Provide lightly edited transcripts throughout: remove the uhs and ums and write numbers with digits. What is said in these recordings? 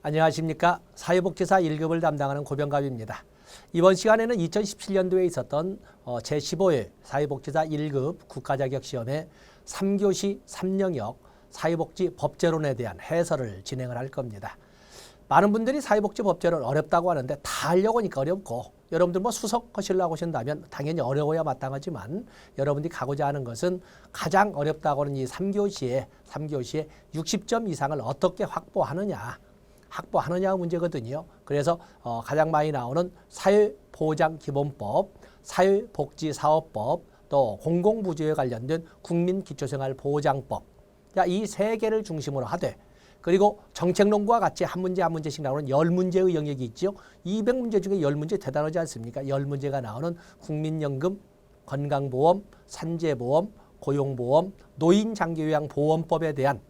안녕하십니까. 사회복지사 1급을 담당하는 고병갑입니다. 이번 시간에는 2017년도에 있었던 제15회 사회복지사 1급 국가자격시험의 3교시 3영역 사회복지 법제론에 대한 해설을 진행을 할 겁니다. 많은 분들이 사회복지 법제론 어렵다고 하는데 다 하려고 하니까 어렵고, 여러분들 뭐 수석하시려고 하신다면 당연히 어려워야 마땅하지만 여러분들이 가고자 하는 것은 가장 어렵다고 하는 이 3교시에 60점 이상을 어떻게 확보하느냐 문제거든요. 그래서 가장 많이 나오는 사회보장기본법, 사회복지사업법, 또 공공부조에 관련된 국민기초생활보장법, 이 세 개를 중심으로 하되, 그리고 정책론과 같이 한 문제 한 문제씩 나오는 10문제의 영역이 있죠. 200문제 중에 10문제 대단하지 않습니까? 10문제가 나오는 국민연금, 건강보험, 산재보험, 고용보험, 노인장기요양보험법에 대한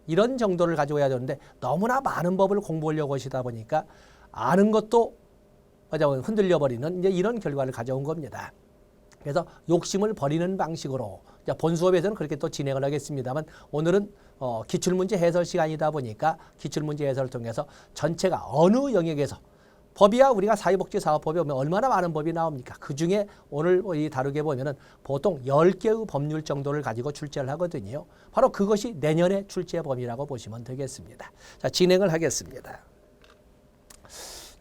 이런 정도를 가지고 해야 되는데, 너무나 많은 법을 공부하려고 하시다 보니까 아는 것도 흔들려버리는 이제 이런 결과를 가져온 겁니다. 그래서 욕심을 버리는 방식으로 본 수업에서는 그렇게 또 진행을 하겠습니다만, 오늘은 기출문제 해설 시간이다 보니까 기출문제 해설을 통해서 전체가 어느 영역에서 법이야, 우리가 사회복지사업법에 보면 얼마나 많은 법이 나옵니까? 그중에 오늘 다루게 보면은 보통 10개의 법률 정도를 가지고 출제를 하거든요. 바로 그것이 내년의 출제범위라고 보시면 되겠습니다. 자, 진행을 하겠습니다.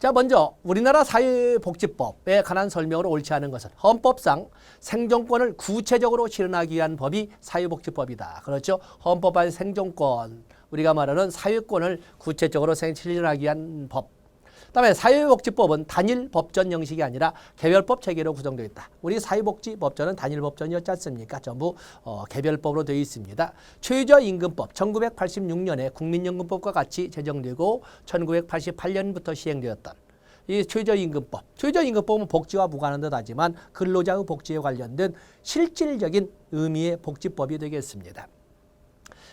자, 먼저 우리나라 사회복지법에 관한 설명으로 옳지 않은 것은 헌법상 생존권을 구체적으로 실현하기 위한 법이 사회복지법이다. 그렇죠? 헌법 안에 생존권, 우리가 말하는 사회권을 구체적으로 실현하기 위한 법. 그다음에 사회복지법은 단일 법전 형식이 아니라 개별법 체계로 구성되어 있다. 우리 사회복지법전은 단일 법전이었지 않습니까? 전부 개별법으로 되어 있습니다. 최저임금법 1986년에 국민연금법과 같이 제정되고 1988년부터 시행되었던 이 최저임금법. 최저임금법은 복지와 무관한 듯하지만 근로자의 복지에 관련된 실질적인 의미의 복지법이 되겠습니다.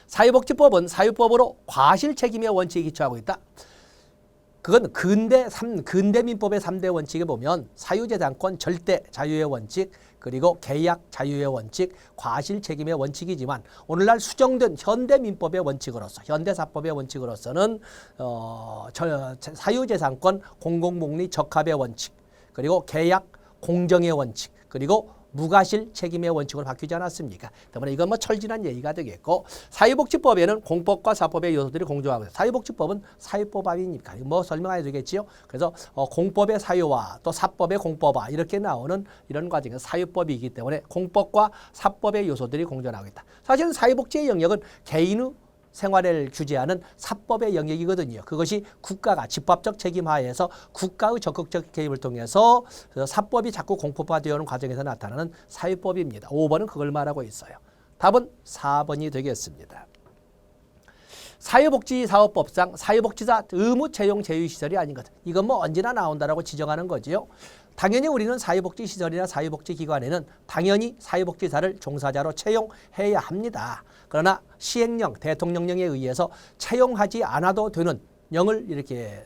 사회복지법은 사회법으로 과실책임의 원칙에 기초하고 있다. 그건 근대민법의 3대 원칙에 보면 사유재산권 절대 자유의 원칙, 그리고 계약 자유의 원칙, 과실책임의 원칙이지만 오늘날 수정된 현대민법의 원칙으로서, 현대사법의 원칙으로서는 사유재산권 공공복리 적합의 원칙, 그리고 계약 공정의 원칙, 그리고 무과실 책임의 원칙으로 바뀌지 않았습니까? 때문에 이건 뭐 철진한 얘기가 되겠고, 사회복지법에는 공법과 사법의 요소들이 공존하고 있어요. 사회복지법은 사회법 아닙니까? 뭐 설명 안 해도 되겠지요? 그래서 공법의 사유화 또 사법의 공법화 이렇게 나오는 이런 과정은 사회법이기 때문에 공법과 사법의 요소들이 공존하고 있다. 사실은 사회복지의 영역은 개인의 생활을 규제하는 사법의 영역이거든요. 그것이 국가가 집합적 책임 하에서 국가의 적극적 개입을 통해서 사법이 자꾸 공법화되어오는 과정에서 나타나는 사회법입니다. 5번은 그걸 말하고 있어요. 답은 4번이 되겠습니다. 사회복지사업법상 사회복지사 의무 채용 제휴시설이 아닌 것. 이건 뭐 언제나 나온다라고 지정하는 거지요. 당연히 우리는 사회복지시설이나 사회복지기관에는 당연히 사회복지사를 종사자로 채용해야 합니다. 그러나 시행령, 대통령령에 의해서 채용하지 않아도 되는 령을 이렇게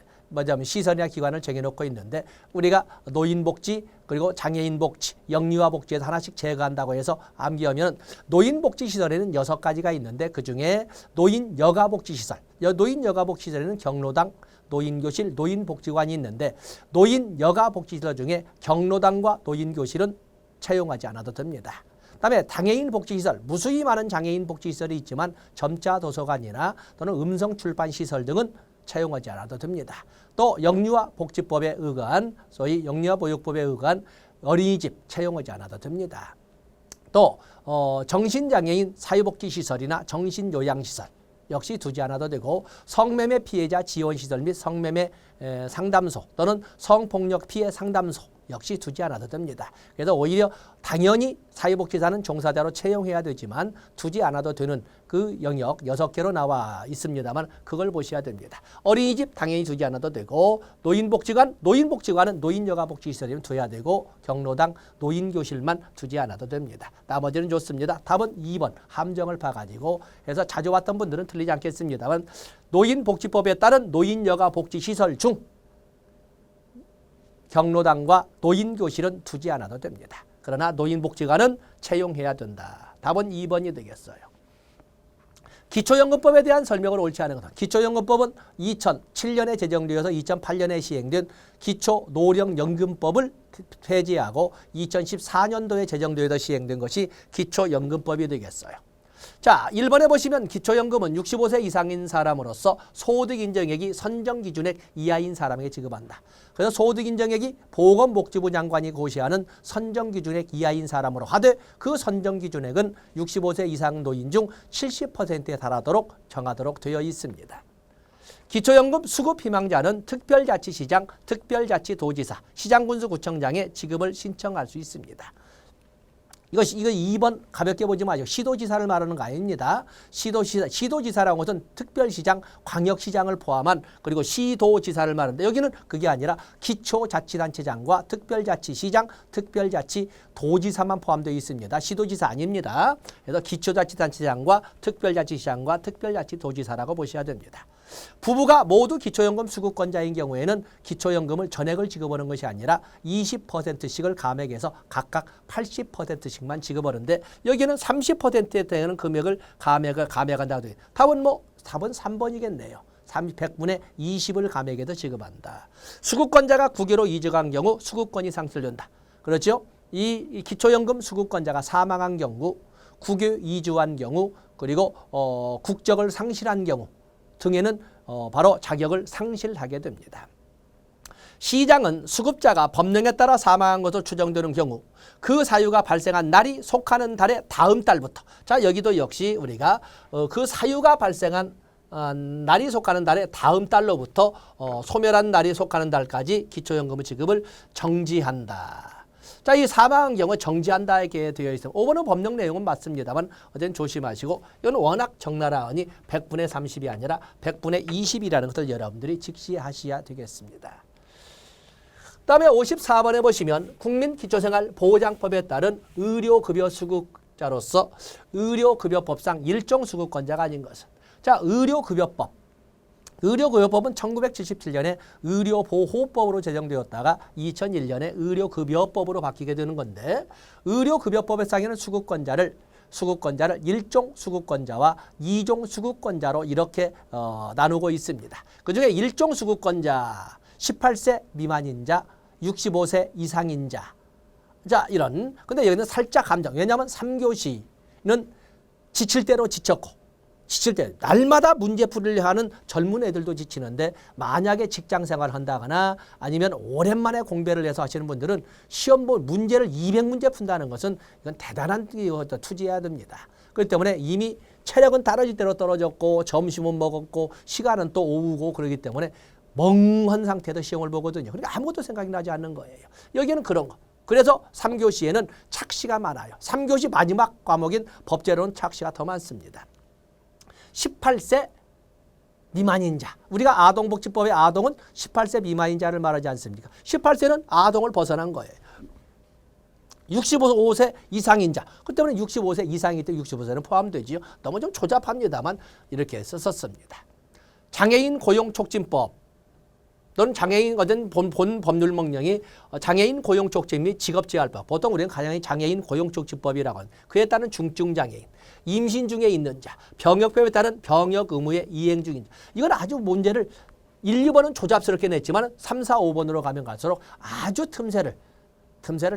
시설이나 기관을 정해놓고 있는데, 우리가 노인복지 그리고 장애인복지, 영유아복지에서 하나씩 제거한다고 해서 암기하면 노인복지시설에는 6가지가 있는데, 그중에 노인여가복지시설, 노인여가복지시설에는 경로당, 노인교실, 노인복지관이 있는데, 노인여가복지시설 중에 경로당과 노인교실은 채용하지 않아도 됩니다. 그다음에 장애인 복지시설, 무수히 많은 장애인 복지시설이 있지만 점자 도서관이나 또는 음성 출판시설 등은 채용하지 않아도 됩니다. 또 영유아 복지법에 의한, 소위 영유아 보육법에 의한 어린이집 채용하지 않아도 됩니다. 또 정신장애인 사회복지시설이나 정신요양시설 역시 두지 않아도 되고, 성매매 피해자 지원시설 및 성매매 상담소 또는 성폭력 피해 상담소 역시 두지 않아도 됩니다. 그래서 오히려 당연히 사회복지사는 종사자로 채용해야 되지만 두지 않아도 되는 그 영역 6개로 나와 있습니다만 그걸 보셔야 됩니다. 어린이집 당연히 두지 않아도 되고, 노인복지관은 노인여가복지시설이면 둬야 되고, 경로당, 노인교실만 두지 않아도 됩니다. 나머지는 좋습니다. 답은 2번 함정을 봐가지고 해서 자주 왔던 분들은 틀리지 않겠습니다만, 노인복지법에 따른 노인여가복지시설 중 경로당과 노인교실은 두지 않아도 됩니다. 그러나 노인복지관은 채용해야 된다. 답은 2번이 되겠어요. 기초연금법에 대한 설명을 옳지 않은 것은 기초연금법은 2007년에 제정되어서 2008년에 시행된 기초노령연금법을 폐지하고 2014년도에 제정되어서 시행된 것이 기초연금법이 되겠어요. 자, 1번에 보시면 기초연금은 65세 이상인 사람으로서 소득인정액이 선정기준액 이하인 사람에게 지급한다. 그래서 소득인정액이 보건복지부 장관이 고시하는 선정기준액 이하인 사람으로 하되 그 선정기준액은 65세 이상 노인 중 70%에 달하도록 정하도록 되어 있습니다. 기초연금 수급 희망자는 특별자치시장, 특별자치도지사, 시장군수구청장에 지급을 신청할 수 있습니다. 이거 2번 가볍게 보지 마시고 시도지사를 말하는 거 아닙니다. 시도지사라는 것은 특별시장, 광역시장을 포함한 그리고 시도지사를 말하는데 여기는 그게 아니라 기초자치단체장과 특별자치시장, 특별자치도지사만 포함되어 있습니다. 시도지사 아닙니다. 그래서 기초자치단체장과 특별자치시장과 특별자치도지사라고 보셔야 됩니다. 부부가 모두 기초연금 수급권자인 경우에는 기초연금을 전액을 지급하는 것이 아니라 20%씩을 감액해서 각각 80%씩만 지급하는데 여기는 30%에 되는 금액을 감액한다고 되어 있습니다. 답은 3번이겠네요. 100분의 20을 감액해서 지급한다. 수급권자가 국외로 이직한 경우 수급권이 상실된다. 그렇죠? 이 기초연금 수급권자가 사망한 경우, 국외 이주한 경우, 그리고 국적을 상실한 경우 등에는 바로 자격을 상실하게 됩니다. 시장은 수급자가 법령에 따라 사망한 것으로 추정되는 경우 그 사유가 발생한 날이 속하는 달의 다음 달부터 자 여기도 역시 우리가 그 사유가 발생한 날이 속하는 달의 다음 달로부터 소멸한 날이 속하는 달까지 기초연금 지급을 정지한다. 자, 이 사망한 경우 정지한다 이렇게 되어 있습니다. 5번은 법령 내용은 맞습니다만 어쨌든 조심하시고 이건 워낙 적나라하니 100분의 30이 아니라 100분의 20이라는 것을 여러분들이 직시하셔야 되겠습니다. 그다음에 54번에 보시면 국민기초생활보장법에 따른 의료급여 수급자로서 의료급여법상 일종 수급권자가 아닌 것은 자, 의료급여법. 의료급여법은 1977년에 의료보호법으로 제정되었다가 2001년에 의료급여법으로 바뀌게 되는 건데 의료급여법의 상에는 수급권자를 일종 수급권자와 이종 수급권자로 이렇게 나누고 있습니다. 그중에 일종 수급권자 18세 미만인 자, 65세 이상인 자. 자, 이런. 근데 여기는 살짝 함정. 왜냐하면 3교시는 지칠 대로 지쳤고 지칠 때 날마다 문제풀이를 하는 젊은 애들도 지치는데 만약에 직장생활을 한다거나 아니면 오랜만에 공부를 해서 하시는 분들은 시험 문제를 200문제 푼다는 것은 이건 대단한 투지해야 됩니다. 그렇기 때문에 이미 체력은 떨어질 대로 떨어졌고 점심은 먹었고 시간은 또 오후고 그러기 때문에 멍한 상태에서 시험을 보거든요. 그러니까 아무것도 생각이 나지 않는 거예요. 여기는 그런 거. 그래서 3교시에는 착시가 많아요. 3교시 마지막 과목인 법제로는 착시가 더 많습니다. 18세 미만인 자. 우리가 아동복지법의 아동은 18세 미만인 자를 말하지 않습니까? 18세는 아동을 벗어난 거예요. 65세 이상인 자. 그 때문에 65세 이상이기 때문에 65세는 포함되지요. 너무 좀 조잡합니다만 이렇게 썼습니다. 장애인 고용촉진법. 또는 장애인 어떤 본 법률 명령이 장애인 고용촉진 및 직업재활법. 보통 우리는 가장 장애인 고용촉진법이라고 하는 그에 따른 중증장애인. 임신 중에 있는 자, 병역법에 따른 병역 의무의 이행 중인 자. 이건 아주 문제를 1, 2번은 조잡스럽게 냈지만 3, 4, 5번으로 가면 갈수록 아주 틈새를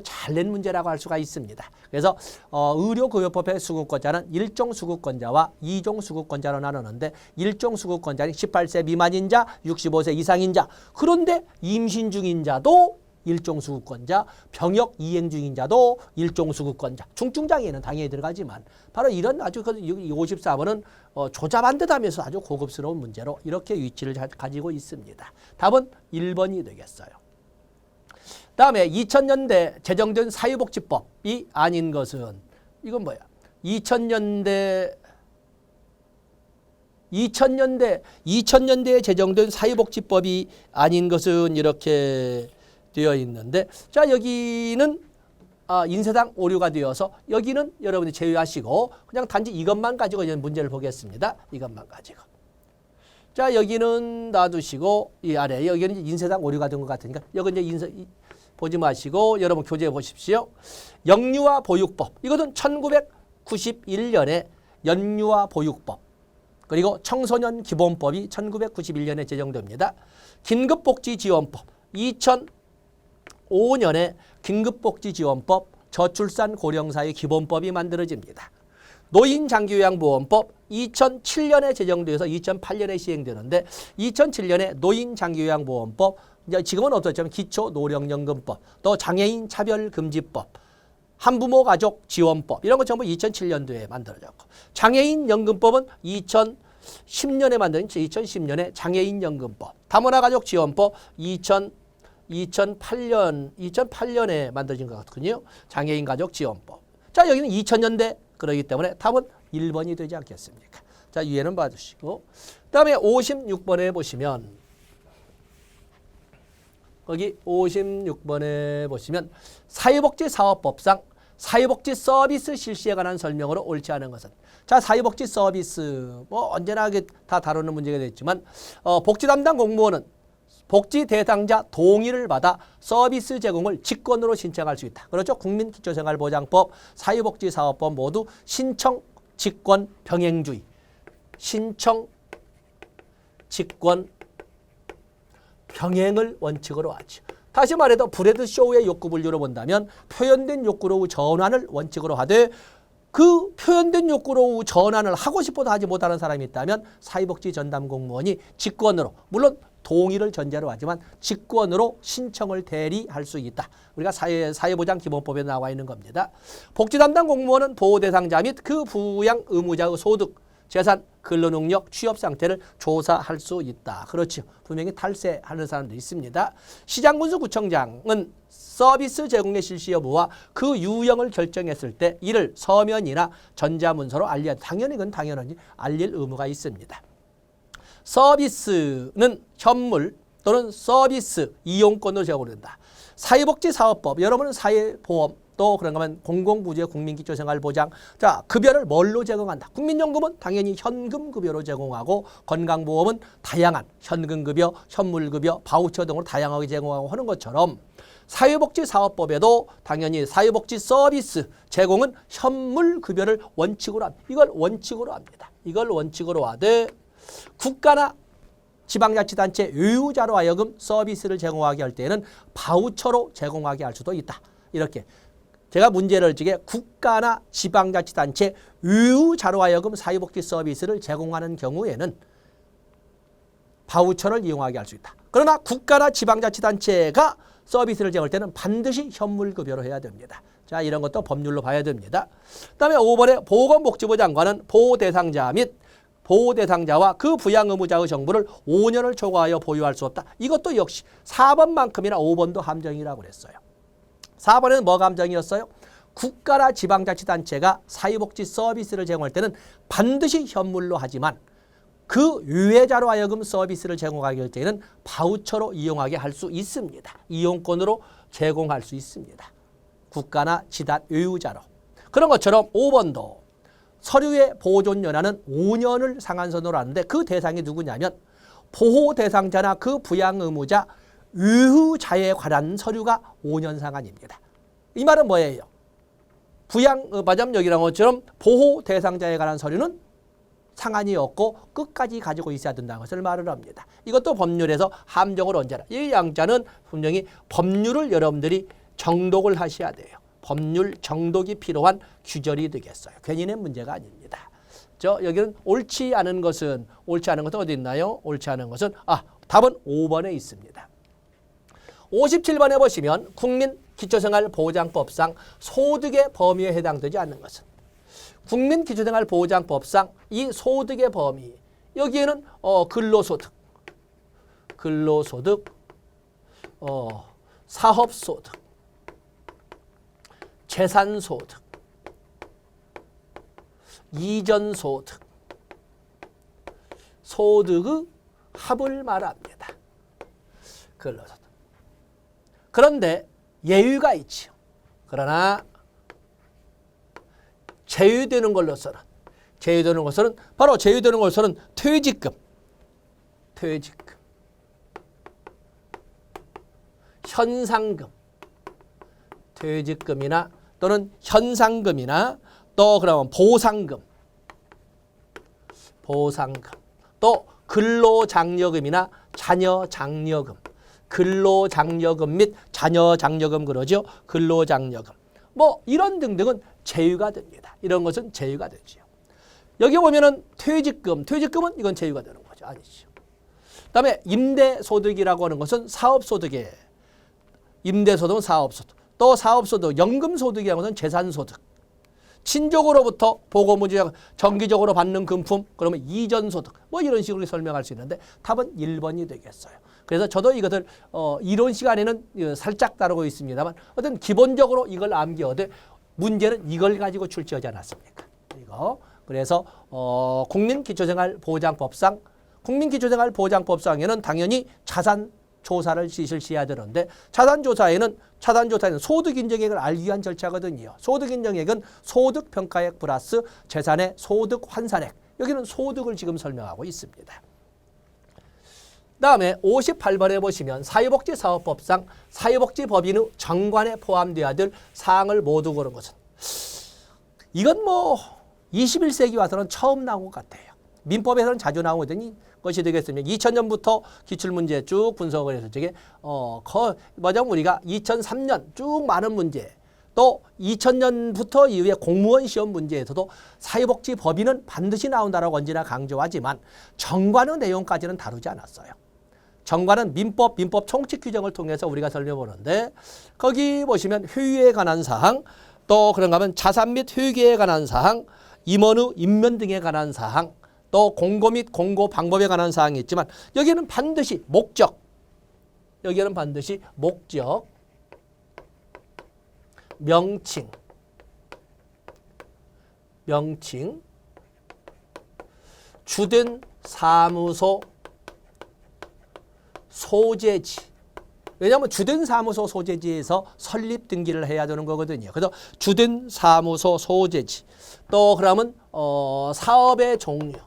잘 낸 문제라고 할 수가 있습니다. 그래서 의료급여법의 수급권자는 일종 수급권자와 이종 수급권자로 나누는데 일종 수급권자는 18세 미만인 자, 65세 이상인 자. 그런데 임신 중인 자도 일종 수급권자, 병역 이행 중인 자도 일종 수급권자. 중증장애는 당연히 들어가지만 바로 이런 아주 54번은 조잡한 듯하면서 아주 고급스러운 문제로 이렇게 위치를 가지고 있습니다. 답은 1번이 되겠어요. 다음에 2000년대 제정된 사회복지법이 아닌 것은 이건 뭐야? 2000년대에 제정된 사회복지법이 아닌 것은 이렇게 되어 있는데 자 여기는 인쇄상 오류가 되어서 여기는 여러분이 제외하시고 그냥 단지 이것만 가지고 이제 문제를 보겠습니다. 이것만 가지고. 자 여기는 놔두시고 이 아래 여기는 인쇄상 오류가 된 것 같으니까 여기 이제 보지 마시고 여러분 교재해 보십시오. 영유아 보육법. 이것은 1991년에 영유아 보육법. 그리고 청소년 기본법이 1991년에 제정됩니다. 긴급복지지원법 2005년에 긴급복지지원법 저출산 고령사회 기본법이 만들어집니다. 노인장기요양보험법 2007년에 제정돼서 2008년에 시행되는데 2007년에 노인장기요양보험법, 지금은 없었지만 기초노령연금법, 또 장애인차별금지법, 한부모 가족 지원법 이런 거 전부 2007년도에 만들어졌고, 장애인연금법은 2010년에 만든 2010년에 장애인연금법, 다문화 가족 지원법 2008년에 만들어진 것 같군요. 장애인 가족 지원법. 자, 여기는 2000년대 그러기 때문에 답은 1번이 되지 않겠습니까? 자, 위에는 봐주시고, 그다음에 56번에 보시면, 거기 56번에 보시면 사회복지사업법상 사회복지 서비스 실시에 관한 설명으로 옳지 않은 것은. 자, 사회복지 서비스 뭐 언제나 다 다루는 문제가 됐지만 복지 담당 공무원은 복지 대상자 동의를 받아 서비스 제공을 직권으로 신청할 수 있다. 그렇죠? 국민기초생활보장법, 사회복지사업법 모두 신청, 직권, 병행주의. 신청, 직권, 병행을 원칙으로 하죠. 다시 말해도 브레드 쇼의 욕구 분류로 본다면 표현된 욕구로 전환을 원칙으로 하되, 그 표현된 욕구로 전환을 하고 싶어도 하지 못하는 사람이 있다면 사회복지 전담 공무원이 직권으로, 물론 동의를 전제로 하지만 직권으로 신청을 대리할 수 있다. 우리가 사회보장기본법에 나와 있는 겁니다. 복지 담당 공무원은 보호 대상자 및 그 부양 의무자의 소득, 재산, 근로능력, 취업 상태를 조사할 수 있다. 그렇죠. 분명히 탈세하는 사람도 있습니다. 시장군수구청장은 서비스 제공의 실시 여부와 그 유형을 결정했을 때 이를 서면이나 전자문서로 알려야, 당연히 그건 당연하지, 알릴 의무가 있습니다. 서비스는 현물 또는 서비스 이용권으로 제공된다. 사회복지사업법, 여러분은 사회보험, 또 그런가 하면 공공부지의 국민기초생활보장, 자, 급여를 뭘로 제공한다. 국민연금은 당연히 현금급여로 제공하고, 건강보험은 다양한 현금급여, 현물급여, 바우처 등으로 다양하게 제공하고 하는 것처럼 사회복지사업법에도 당연히 사회복지 서비스 제공은 현물급여를 원칙으로 합니다. 이걸 원칙으로 합니다. 이걸 원칙으로 하되 국가나 지방자치단체 의무자로 하여금 서비스를 제공하게 할 때에는 바우처로 제공하게 할 수도 있다. 이렇게 제가 문제를 지게 국가나 지방자치단체 의무자로 하여금 사회복지 서비스를 제공하는 경우에는 바우처를 이용하게 할 수 있다. 그러나 국가나 지방자치단체가 서비스를 제공할 때는 반드시 현물급여로 해야 됩니다. 자, 이런 것도 법률로 봐야 됩니다. 그다음에 5번에 보건복지부 장관은 보호대상자와 그 부양 의무자의 정보를 5년을 초과하여 보유할 수 없다. 이것도 역시 4번만큼이나 5번도 함정이라고 그랬어요. 4번에는 뭐가 함정이었어요? 국가나 지방자치단체가 사회복지 서비스를 제공할 때는 반드시 현물로 하지만 그 유해자로 하여금 서비스를 제공하게 할 때는 바우처로 이용하게 할 수 있습니다. 이용권으로 제공할 수 있습니다. 국가나 지단 유유자로. 그런 것처럼 5번도 서류의 보존연한은 5년을 상한선으로 하는데 그 대상이 누구냐면 보호 대상자나 그 부양 의무자 유후자에 관한 서류가 5년 상한입니다. 이 말은 뭐예요? 맞으면 여기란 것처럼 보호 대상자에 관한 서류는 상한이 없고 끝까지 가지고 있어야 된다는 것을 말을 합니다. 이것도 법률에서 함정을 얹어라. 이 양자는 분명히 법률을 여러분들이 정독을 하셔야 돼요. 법률 정독이 필요한 규절이 되겠어요. 괜히 낸 문제가 아닙니다. 여기는 옳지 않은 것은 어디 있나요? 옳지 않은 것은 답은 5번에 있습니다. 57번에 보시면 국민기초생활보장법상 소득의 범위에 해당되지 않는 것은, 국민기초생활보장법상 이 소득의 범위, 여기에는 근로소득, 사업소득, 재산소득, 이전소득, 소득의 합을 말합니다. 근로소득. 그런데 예외가 있죠. 그러나 제외되는 것으로는 바로 제외되는 것으로는 퇴직금, 현상금, 퇴직금이나 또는 현상금이나 또 그러면 보상금, 보상금, 또 근로장려금이나 자녀장려금, 근로장려금 및 자녀장려금 그러죠. 근로장려금. 뭐 이런 등등은 제휴가 됩니다. 이런 것은 제휴가 되죠. 여기 보면은 퇴직금, 퇴직금은 이건 제휴가 되는 거죠. 아니죠. 그다음에 임대소득이라고 하는 것은 사업소득이에요. 임대소득은 사업소득. 또 사업소득, 연금소득이라는 것은 재산소득. 친족으로부터 보고무제 정기적으로 받는 금품, 그러면 이전소득. 뭐 이런 식으로 설명할 수 있는데 답은 1번이 되겠어요. 그래서 저도 이것을 이론 시간에는 살짝 다루고 있습니다만 어떤 기본적으로 이걸 암기하되 문제는 이걸 가지고 출제하지 않았습니까? 이거. 그래서 국민기초생활보장법상 국민기초생활보장법상에는 당연히 자산조사를 실시해야 되는데 자산조사에는 소득인정액을 알기 위한 절차거든요. 소득인정액은 소득평가액 플러스 재산의 소득환산액. 여기는 소득을 지금 설명하고 있습니다. 다음에 58번에 보시면 사회복지사업법상 사회복지법인의 정관에 포함되어야 될 사항을 모두 고른 것은 이건 뭐 21세기 와서는 처음 나온 것 같아요. 민법에서는 자주 나오던 것이 되겠습니다. 2000년부터 기출문제 쭉 분석을 해서 저게 뭐냐면 우리가 2003년 쭉 많은 문제 또 2000년부터 이후에 공무원 시험 문제에서도 사회복지법인은 반드시 나온다라고 언제나 강조하지만 정관의 내용까지는 다루지 않았어요. 정관은 민법 총칙 규정을 통해서 우리가 살펴보는데 거기 보시면 효유에 관한 사항 또 그런가 하면 자산 및 효유에 관한 사항 임원의 임면 등에 관한 사항 또 공고 및 공고 방법에 관한 사항이 있지만 여기에는 반드시 목적 명칭 주된 사무소 소재지. 왜냐하면 주된 사무소 소재지에서 설립 등기를 해야 되는 거거든요. 그래서 주된 사무소 소재지. 또 그러면 사업의 종류.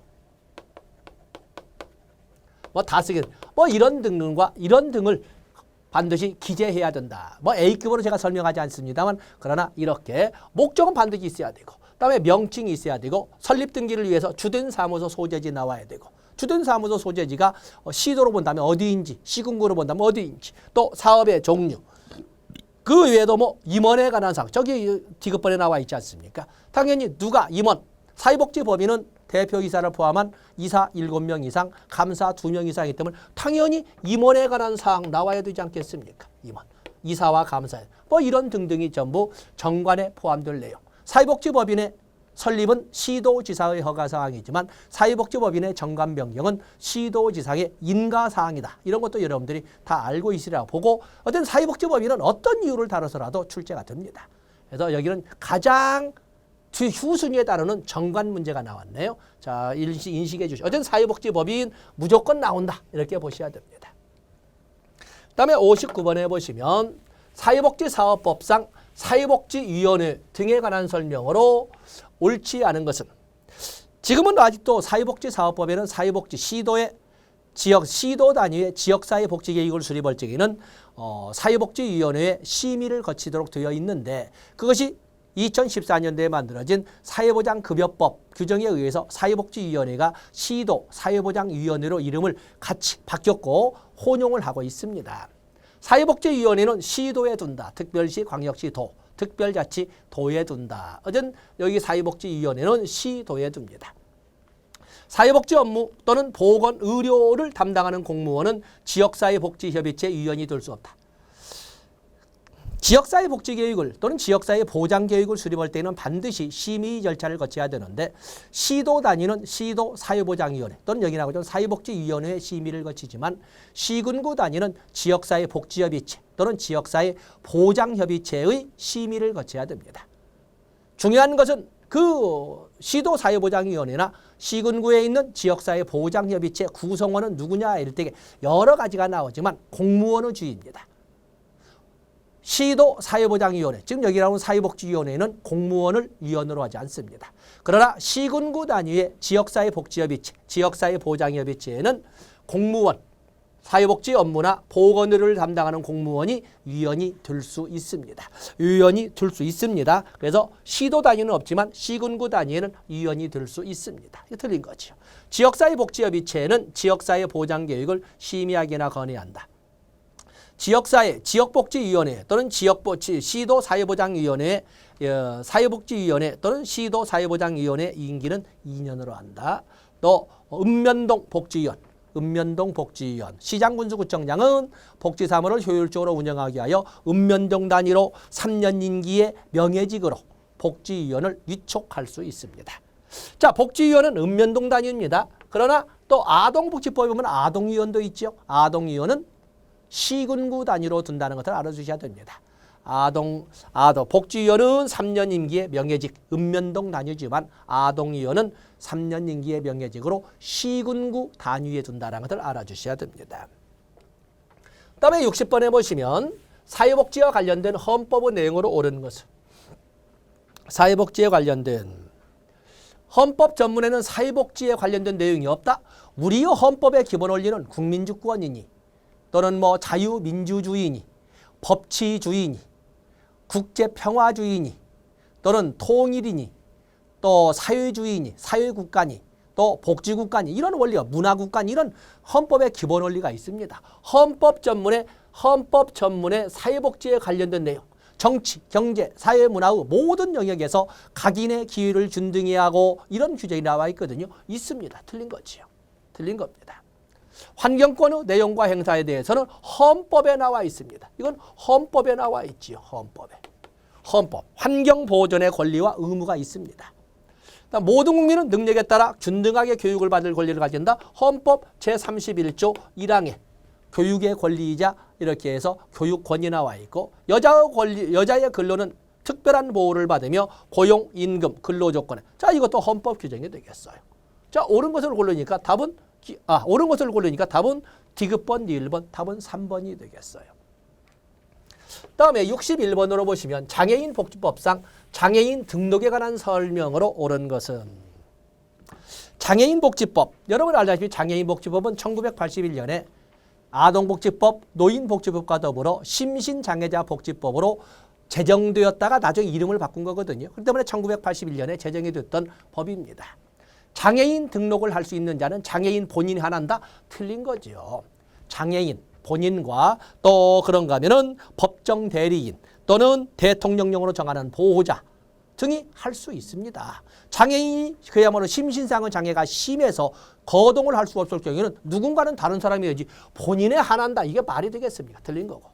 뭐 다쓰기 뭐 이런 등을 반드시 기재해야 된다. 뭐 A급으로 제가 설명하지 않습니다만 그러나 이렇게 목적은 반드시 있어야 되고 그다음에 명칭이 있어야 되고 설립 등기를 위해서 주된 사무소 소재지 나와야 되고 주된 사무소 소재지가 시도로 본다면 어디인지 시군구로 본다면 어디인지 또 사업의 종류 그 외에도 뭐 임원에 관한 사항 저기 디귿번에 나와 있지 않습니까? 당연히 누가 임원 사회복지법인은 대표이사를 포함한 이사 7명 이상, 감사 2명 이상이기 때문에 당연히 임원에 관한 사항 나와야 되지 않겠습니까? 임원, 이사와 감사, 뭐 이런 등등이 전부 정관에 포함될 내용. 사회복지법인의 설립은 시도지사의 허가사항이지만 사회복지법인의 정관 변경은 시도지사의 인가사항이다. 이런 것도 여러분들이 다 알고 있으리라고 보고 어떤 사회복지법인은 어떤 이유를 다뤄서라도 출제가 됩니다. 그래서 여기는 가장 후순위에 따르는 정관 문제가 나왔네요. 자, 인식해 주시죠. 어쨌든 사회복지법인 무조건 나온다. 이렇게 보셔야 됩니다. 그다음에 59번에 보시면 사회복지사업법상 사회복지위원회 등에 관한 설명으로 옳지 않은 것은 지금은 아직도 사회복지사업법에는 사회복지 시도의 시도 단위의 지역사회 복지계획을 수립할 적에는 사회복지위원회의 심의를 거치도록 되어 있는데 그것이 2014년도에 만들어진 사회보장급여법 규정에 의해서 사회복지위원회가 시도 사회보장위원회로 이름을 같이 바뀌었고 혼용을 하고 있습니다. 사회복지위원회는 시도에 둔다. 특별시, 광역시, 도, 특별자치, 도에 둔다. 어쨌든 여기 사회복지위원회는 시도에 둡니다. 사회복지 업무 또는 보건, 의료를 담당하는 공무원은 지역사회복지협의체 위원이 될 수 없다. 지역사회 복지계획을 또는 지역사회 보장계획을 수립할 때는 반드시 심의 절차를 거쳐야 되는데 시도 단위는 시도 사회보장위원회 또는 여기 나오죠 사회복지위원회의 심의를 거치지만 시군구 단위는 지역사회 복지협의체 또는 지역사회 보장협의체의 심의를 거쳐야 됩니다. 중요한 것은 그 시도 사회보장위원회나 시군구에 있는 지역사회 보장협의체 구성원은 누구냐 이럴 때 여러 가지가 나오지만 공무원의 주의입니다. 시도 사회보장위원회, 지금 여기 나오는 사회복지위원회는 공무원을 위원으로 하지 않습니다. 그러나 시군구 단위의 지역사회복지협의체, 지역사회보장협의체에는 공무원, 사회복지 업무나 보건의료를 담당하는 공무원이 위원이 될 수 있습니다. 위원이 될 수 있습니다. 그래서 시도 단위는 없지만 시군구 단위에는 위원이 될 수 있습니다. 이게 틀린 거죠. 지역사회복지협의체는 지역사회 보장계획을 심의하거나 건의한다. 지역복지위원회 또는 시도사회보장위원회, 사회복지위원회 또는 시도사회보장위원회 임기는 2년으로 한다. 또 읍면동 복지위원, 시장군수구청장은 복지사무를 효율적으로 운영하기 위하여 읍면동 단위로 3년 임기의 명예직으로 복지위원을 위촉할 수 있습니다. 자, 복지위원은 읍면동 단위입니다. 그러나 또 아동복지법에 보면 아동위원도 있죠. 아동위원은 시군구 단위로 둔다는 것을 알아주셔야 됩니다. 복지위원은 3년 임기의 명예직, 읍면동 단위지만 아동위원은 3년 임기의 명예직으로 시군구 단위에 둔다는 것을 알아주셔야 됩니다. 다음에 60번에 보시면 사회복지와 관련된 헌법의 내용으로 옳은 것은 사회복지에 관련된 헌법 전문에는 사회복지에 관련된 내용이 없다. 우리의 헌법의 기본 원리는 국민주권이니 또는 자유민주주의니 법치주의니 국제평화주의니 또는 통일이니 또 사회주의니 사회국가니 또 복지국가니 이런 원리가 문화국가니 이런 헌법의 기본 원리가 있습니다. 헌법 전문에 사회복지에 관련된 내용 정치, 경제, 사회, 문화의 모든 영역에서 각인의 기회를 준등해야 하고 이런 규정이 나와 있거든요. 있습니다. 틀린 거지요. 틀린 겁니다. 환경권의 내용과 행사에 대해서는 헌법에 나와 있습니다. 이건 헌법에 나와 있지요. 헌법. 환경보존의 권리와 의무가 있습니다. 모든 국민은 능력에 따라 균등하게 교육을 받을 권리를 가진다. 헌법 제31조 1항에 교육의 권리이자 이렇게 해서 교육권이 나와 있고 여자의 근로는 특별한 보호를 받으며 고용, 임금, 근로조건. 자, 이것도 헌법 규정이 되겠어요. 자, 옳은 것을 고르니까 답은 디귿번, 니을번, 답은 3번이 되겠어요. 다음에 61번으로 보시면 장애인 복지법상 장애인 등록에 관한 설명으로 옳은 것은 장애인 복지법. 여러분 알다시피 장애인 복지법은 1981년에 아동복지법, 노인복지법과 더불어 심신장애자 복지법으로 제정되었다가 나중에 이름을 바꾼 거거든요. 그렇기 때문에 1981년에 제정이 됐던 법입니다. 장애인 등록을 할 수 있는 자는 장애인 본인이 하나인다? 틀린 거죠. 장애인 본인과 또 그런가 하면은 법정 대리인 또는 대통령령으로 정하는 보호자 등이 할 수 있습니다. 장애인이 그야말로 심신상의 장애가 심해서 거동을 할 수 없을 경우에는 누군가는 다른 사람이 해야지 본인의 하나인다. 이게 말이 되겠습니까? 틀린 거고.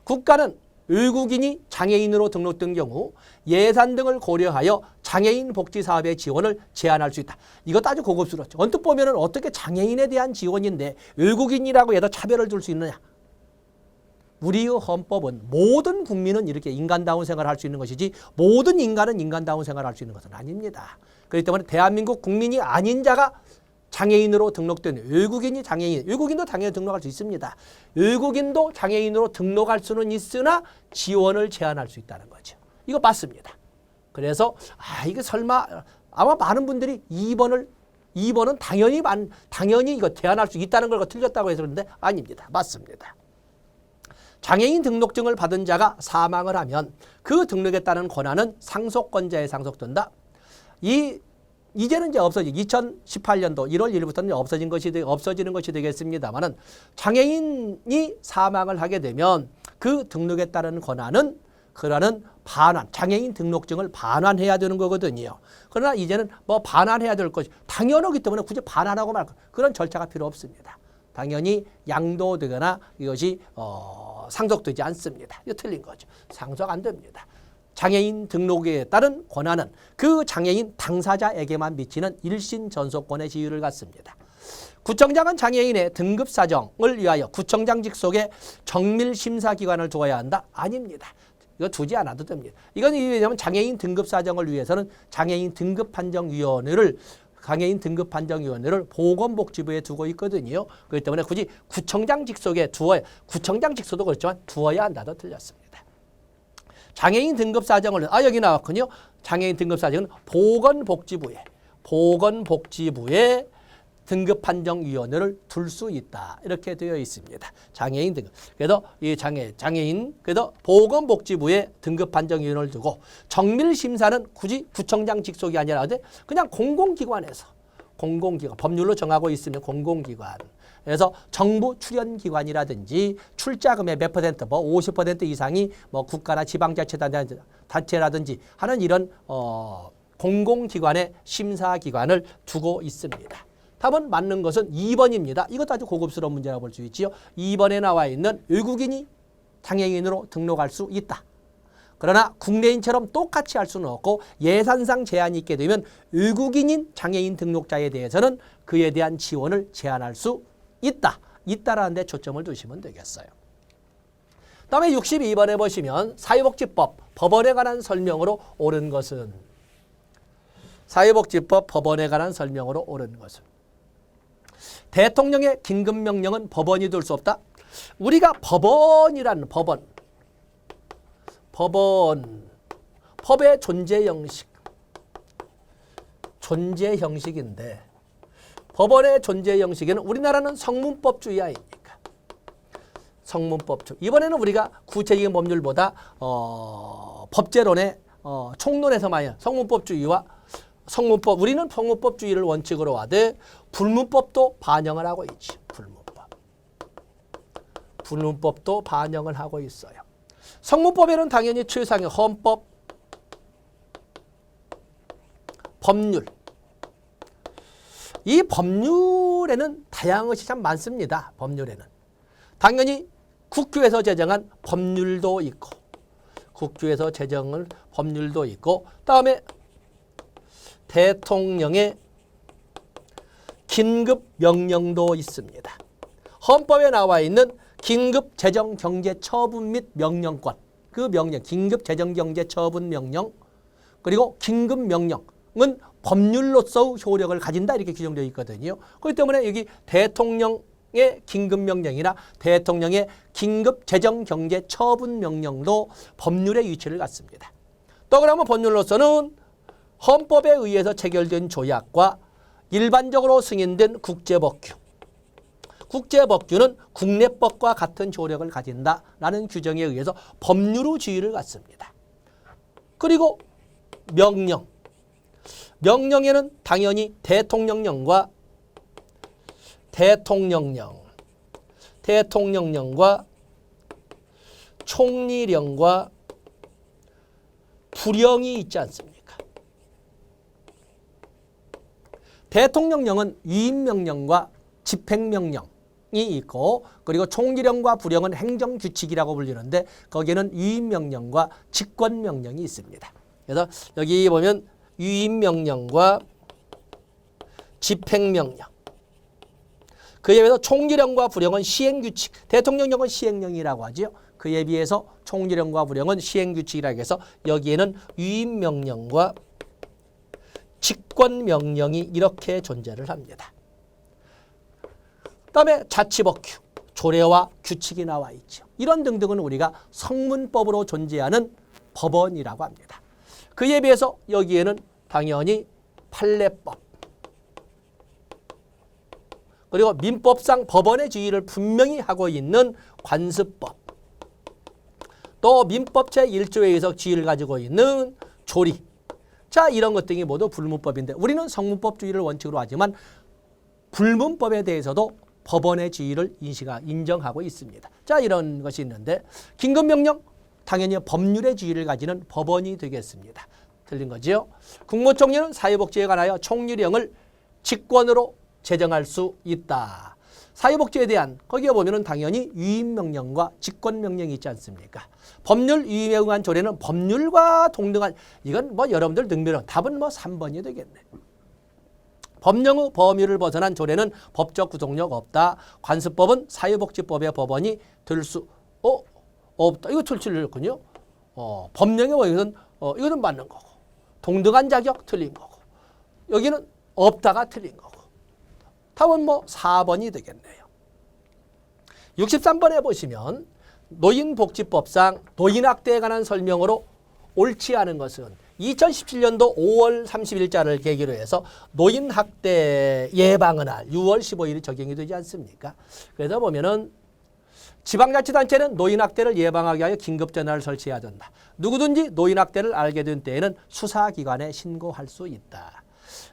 국가는 외국인이 장애인으로 등록된 경우 예산 등을 고려하여 장애인 복지 사업의 지원을 제한할 수 있다. 이것도 아주 고급스럽죠. 언뜻 보면은 어떻게 장애인에 대한 지원인데 외국인이라고 해도 차별을 둘 수 있느냐. 우리의 헌법은 모든 국민은 이렇게 인간다운 생활을 할 수 있는 것이지 모든 인간은 인간다운 생활을 할 수 있는 것은 아닙니다. 그렇기 때문에 대한민국 국민이 아닌 자가 장애인으로 등록된 외국인도 장애인 등록할 수 있습니다. 외국인도 장애인으로 등록할 수는 있으나 지원을 제한할 수 있다는 거죠. 이거 맞습니다. 그래서 이게 설마 아마 많은 분들이 2번은 당연히 이거 제한할 수 있다는 걸 틀렸다고 해서 그런데 아닙니다. 맞습니다. 장애인 등록증을 받은 자가 사망을 하면 그 등록에 따른 권한은 상속권자에 상속된다. 이제는 이제 2018년도 1월 1일부터는 없어지는 것이 되겠습니다만은 장애인이 사망을 하게 되면 그 등록에 따른 권한은 반환, 장애인 등록증을 반환해야 되는 거거든요. 그러나 이제는 반환해야 될 것이 당연하기 때문에 굳이 반환하고 말 그런 절차가 필요 없습니다. 당연히 양도되거나 이것이 상속되지 않습니다. 이거 틀린 거죠. 상속 안 됩니다. 장애인 등록에 따른 권한은 그 장애인 당사자에게만 미치는 일신 전속권의 지위를 갖습니다. 구청장은 장애인의 등급 사정을 위하여 구청장 직속에 정밀 심사기관을 두어야 한다? 아닙니다. 이거 두지 않아도 됩니다. 이건 왜냐하면 장애인 등급 사정을 위해서는 장애인 등급 판정위원회를 보건복지부에 두고 있거든요. 그렇기 때문에 굳이 구청장 직속에 구청장 직속도 그렇지만 두어야 한다도 틀렸습니다. 장애인 등급 사정을 여기 나왔군요. 장애인 등급 사정은 보건복지부에 등급판정위원회를 둘 수 있다. 이렇게 되어 있습니다. 장애인 등급. 그래서 이 장애인 그래서 보건복지부에 등급판정위원회를 두고 정밀심사는 굳이 구청장 직속이 아니라 그냥 공공기관에서 공공기관 법률로 정하고 있으면 공공기관. 그래서 정부 출연기관이라든지 출자금의 몇 퍼센트, 뭐 50% 이상이 뭐 국가나 지방자치단체라든지 하는 이런 공공기관의 심사기관을 두고 있습니다. 답은 맞는 것은 2번입니다. 이것도 아주 고급스러운 문제라고 볼 수 있지요. 2번에 나와 있는 외국인이 장애인으로 등록할 수 있다. 그러나 국내인처럼 똑같이 할 수는 없고 예산상 제한이 있게 되면 외국인인 장애인 등록자에 대해서는 그에 대한 지원을 제한할 수 있다라는 데 초점을 두시면 되겠어요. 다음에 62번에 보시면 사회복지법 법원에 관한 설명으로 옳은 것은 사회복지법 법원에 관한 설명으로 옳은 것은 대통령의 긴급명령은 법원이 둘 수 없다. 우리가 법원이라는 법의 존재 형식인데 법원의 존재 형식에는 우리나라는 성문법주의 아닙니까? 성문법주의. 이번에는 우리가 구체적인 법률보다 법제론의 총론에서 많이 성문법주의와 성문법, 우리는 성문법주의를 원칙으로 하되 불문법도 반영을 하고 있지. 불문법도 반영을 하고 있어요. 성문법에는 당연히 최상의 헌법, 법률. 이 법률에는 다양한 것이 참 많습니다. 법률에는. 당연히 국회에서 제정한 법률도 있고 국회에서 제정을 법률도 있고 다음에 대통령의 긴급명령도 있습니다. 헌법에 나와 있는 긴급재정경제처분 및 명령권, 그 명령, 긴급재정경제처분 그리고 긴급명령은 법률로서 효력을 가진다 이렇게 규정되어 있거든요. 그렇기 때문에 여기 대통령의 긴급명령이나 대통령의 긴급재정경제처분명령도 법률의 위치를 갖습니다. 또 그러면 법률로서는 헌법에 의해서 체결된 조약과 일반적으로 승인된 국제법규. 국제법규는 국내법과 같은 효력을 가진다라는 규정에 의해서 법률의 갖습니다. 그리고 명령에는 당연히 대통령령과 총리령과 부령이 있지 않습니까? 대통령령은 위임명령과 집행명령이 있고 그리고 총리령과 부령은 행정규칙이라고 불리는데 거기에는 위임명령과 직권명령이 있습니다. 그래서 여기 보면 위임명령과 집행명령. 그에 비해서 총리령과 부령은 시행규칙, 대통령령은 시행령이라고 하죠. 그에 비해서 총리령과 부령은 시행규칙이라고 해서 여기에는 위임명령과 직권명령이 이렇게 존재를 합니다. 그다음에 자치법규, 조례와 규칙이 나와 있죠. 이런 등등은 우리가 성문법으로 존재하는 법원이라고 합니다. 그에 비해서 여기에는 당연히 판례법 그리고 민법상 법원의 지위를 분명히 하고 있는 관습법 또 민법 제1조에 의해서 지위를 가지고 있는 조리 자 이런 것 등이 모두 불문법인데 우리는 성문법주의를 원칙으로 하지만 불문법에 대해서도 법원의 지위를 인정하고 있습니다. 자 이런 것이 있는데 긴급명령 당연히 법률의 지위를 가지는 법원이 되겠습니다. 틀린 거지요. 국무총리는 사회복지에 관하여 총리령을 직권으로 제정할 수 있다. 사회복지에 대한 거기에 보면은 당연히 위임명령과 직권명령이 있지 않습니까? 법률 위임에 의한 조례는 법률과 동등한 이건 뭐 여러분들 능멸은 답은 뭐 3번이 되겠네. 법령의 범위를 벗어난 조례는 법적 구속력 없다. 관습법은 사회복지법의 법원이 들 수 없다. 이거 틀렸군요. 법령에 의해서는 이거는 맞는 거고 동등한 자격 틀린 거고 여기는 없다가 틀린 거고 답은 뭐 4번이 되겠네요. 63번에 보시면 노인복지법상 노인학대에 관한 설명으로 옳지 않은 것은 2017년도 5월 30일자를 계기로 해서 노인학대 예방의 날 6월 15일이 적용이 되지 않습니까? 그래서 보면은 지방자치단체는 노인학대를 예방하기 위하여 긴급전화를 설치해야 된다. 누구든지 노인학대를 알게 된 때에는 수사기관에 신고할 수 있다.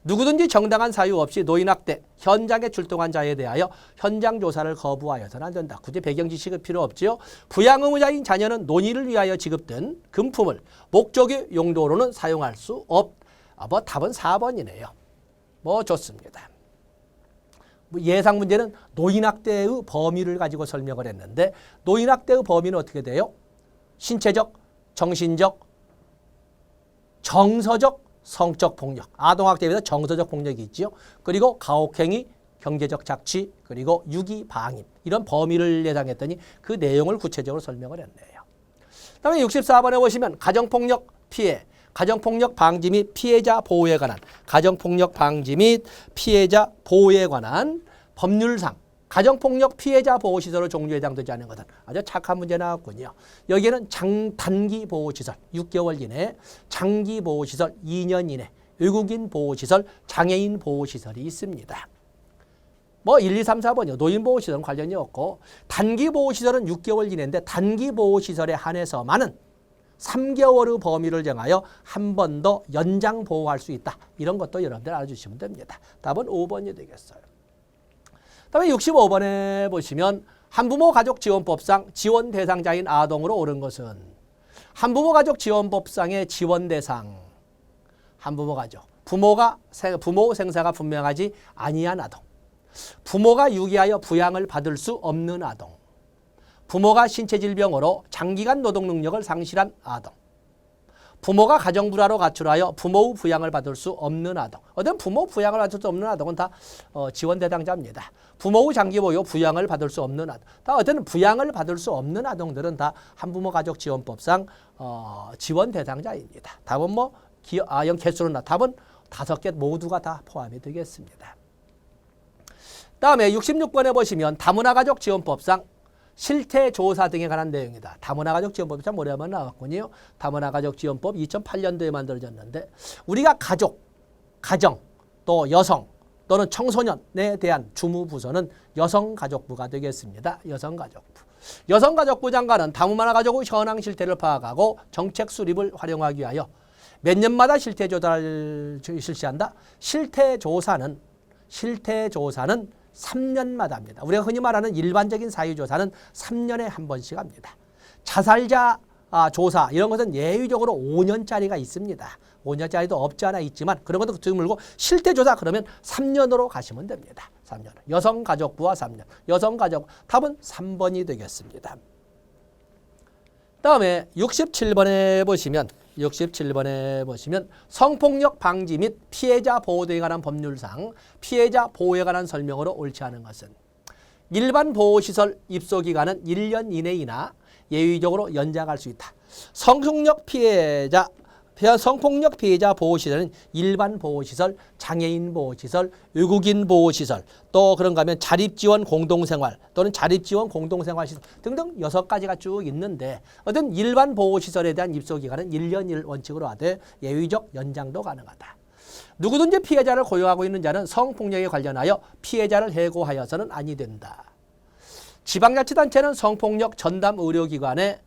누구든지 정당한 사유 없이 노인학대 현장에 출동한 자에 대하여 현장 조사를 거부하여서는 안 된다. 굳이 배경 지식은 필요 없지요. 부양 의무자인 자녀는 논의를 위하여 지급된 금품을 목적의 용도로는 사용할 수 없다. 답은 4번이네요. 좋습니다. 예상 문제는 노인학대의 범위를 가지고 설명을 했는데 노인학대의 범위는 어떻게 돼요? 신체적, 정신적, 정서적, 성적 폭력. 아동학대에서 정서적 폭력이 있죠. 그리고 가혹행위, 경제적 착취, 그리고 유기 방임. 이런 범위를 예상했더니 그 내용을 구체적으로 설명을 했네요. 그다음에 64번에 보시면 가정폭력 피해, 가정폭력 방지 및 피해자 보호에 관한 가정폭력 방지 및 피해자 보호에 관한 법률상 가정폭력 피해자 보호시설의 종류에 해당되지 않는 것은 아주 착한 문제 나왔군요. 여기에는 단기 보호시설 6개월 이내, 장기 보호시설 2년 이내, 외국인 보호시설, 장애인 보호시설이 있습니다. 1, 2, 3, 4번이요. 노인보호시설은 관련이 없고 단기 보호시설은 6개월 이내인데 단기 보호시설에 한해서만은 3개월의 범위를 정하여 한 번 더 연장 보호할 수 있다. 이런 것도 여러분들 알아주시면 됩니다. 답은 5번이 되겠어요. 다음에 65번에 보시면 한부모 가족지원법상 지원 대상자인 아동으로 옳은 것은 한부모 가족지원법상의 지원 대상 한부모 가족 부모 생사가 분명하지 아니한 아동 부모가 유기하여 부양을 받을 수 없는 아동 부모가 신체질병으로 장기간 노동능력을 상실한 아동 부모가 가정불화로 가출하여 부모의 부양을 받을 수 없는 아동 어떤 부모 부양을 받을 수 없는 아동은 다 지원 대상자입니다. 부모의 장기보유 부양을 받을 수 없는 아동 다 어떤 부양을 받을 수 없는 아동들은 다 한부모 가족지원법상 지원 대상자입니다. 답은 개수로나 답은 5개 모두가 다 포함이 되겠습니다. 다음에 66번에 보시면 다문화가족지원법상 실태조사 등에 관한 내용이다. 다문화가족지원법이 참 오래만 나왔군요. 다문화가족지원법 2008년도에 만들어졌는데 우리가 가정, 또 여성 또는 청소년에 대한 주무부서는 여성가족부가 되겠습니다. 여성가족부. 여성가족부 장관은 다문화가족의 현황 실태를 파악하고 정책 수립을 활용하기 위하여 몇 년마다 실태조사를 실시한다. 실태조사는 3년마다 합니다. 우리가 흔히 말하는 일반적인 사유조사는 3년에 한 번씩 합니다. 자살자 조사 이런 것은 예외적으로 5년짜리가 있습니다. 5년짜리도 없지 않아 있지만 그런 것도 드물고 실태조사 그러면 3년으로 가시면 됩니다. 3년. 여성가족부와 3년. 여성가족 답은 3번이 되겠습니다. 다음에 67번에 보시면 성폭력 방지 및 피해자 보호 등에 관한 법률상 피해자 보호에 관한 설명으로 옳지 않은 것은 일반 보호시설 입소기간은 1년 이내이나 예외적으로 연장할 수 있다. 성폭력 피해자 보호시설은 일반 보호시설, 장애인 보호시설, 외국인 보호시설, 또 그런가 하면 자립지원 공동생활 또는 자립지원 공동생활시설 등등 6가지가 쭉 있는데 어떤 일반 보호시설에 대한 입소기간은 1년 원칙으로 하되 예외적 연장도 가능하다. 누구든지 피해자를 고용하고 있는 자는 성폭력에 관련하여 피해자를 해고하여서는 아니 된다. 지방자치단체는 성폭력 전담 의료기관의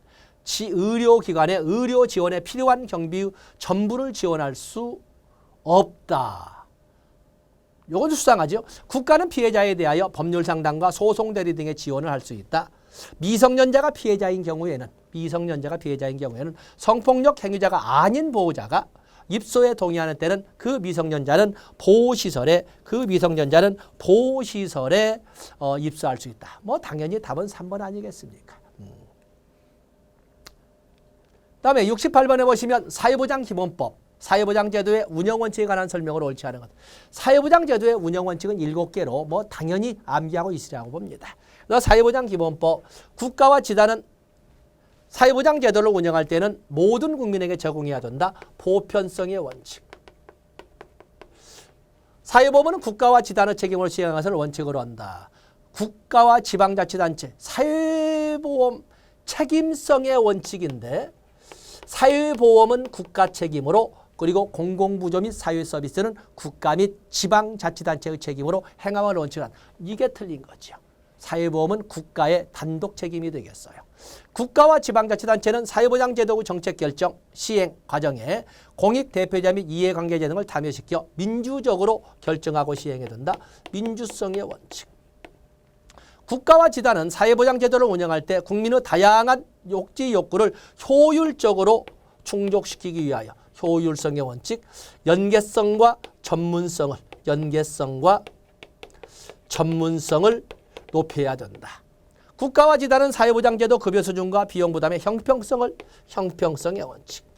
의료 지원에 필요한 경비 전부를 지원할 수 없다. 이것도 수상하죠. 국가는 피해자에 대하여 법률 상담과 소송 대리 등의 지원을 할 수 있다. 미성년자가 피해자인 경우에는 성폭력 행위자가 아닌 보호자가 입소에 동의하는 때는 그 미성년자는 보호시설에 입소할 수 있다. 당연히 답은 3번 아니겠습니까? 다음에 68번에 보시면 사회보장기본법, 사회보장제도의 운영원칙에 관한 설명으로 옳지 않은 것. 사회보장제도의 운영원칙은 7개로 당연히 암기하고 있으라고 봅니다. 그래서 사회보장기본법, 국가와 지자는 사회보장제도를 운영할 때는 모든 국민에게 적용해야 된다. 보편성의 원칙. 사회보험은 국가와 지자의 책임으로 시행하는 것을 원칙으로 한다. 국가와 지방자치단체, 사회보험 책임성의 원칙인데 사회보험은 국가 책임으로 그리고 공공부조 및 사회서비스는 국가 및 지방자치단체의 책임으로 행함을 원칙으로 한 이게 틀린 거죠. 사회보험은 국가의 단독 책임이 되겠어요. 국가와 지방자치단체는 사회보장제도의 정책 결정, 시행 과정에 공익대표자 및 이해관계자 등을 참여시켜 민주적으로 결정하고 시행해야 된다. 민주성의 원칙. 국가와 지단은 사회보장제도를 운영할 때 국민의 다양한 욕지 욕구를 효율적으로 충족시키기 위하여 효율성의 원칙, 연계성과 전문성을 높여야 된다. 국가와 지단은 사회보장제도 급여 수준과 비용 부담의 형평성의 원칙.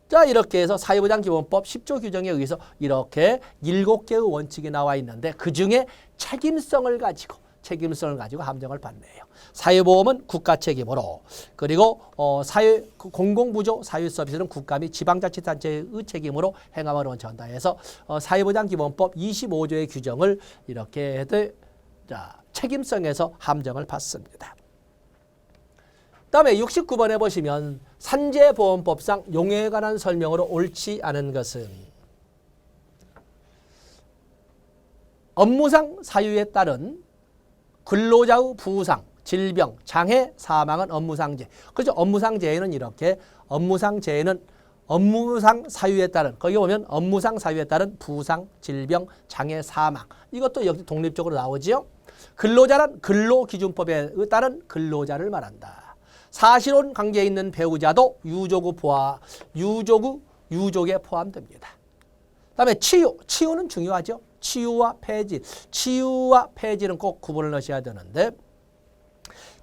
자, 이렇게 해서 사회보장기본법 10조 규정에 의해서 이렇게 7개의 원칙이 나와 있는데 그중에 책임성을 가지고 함정을 받네요. 사회보험은 국가 책임으로 그리고 공공부조 사회서비스는 국가 및 지방자치단체의 책임으로 행함을 원칙한다 해서 사회보장기본법 25조의 규정을 이렇게 해도 책임성에서 함정을 받습니다. 다음에 69번에 보시면 산재보험법상 용해에 관한 설명으로 옳지 않은 것은 업무상 사유에 따른 근로자의 부상, 질병, 장애, 사망은 업무상재해. 그렇죠. 업무상재해는 이렇게 업무상 사유에 따른 거기 보면 업무상 사유에 따른 부상, 질병, 장애, 사망 이것도 여기 독립적으로 나오지요. 근로자란 근로기준법에 따른 근로자를 말한다. 사실혼 관계에 있는 배우자도 유족에 포함됩니다. 그다음에 치유는 중요하죠. 치유와 폐질은 꼭 구분을 넣으셔야 되는데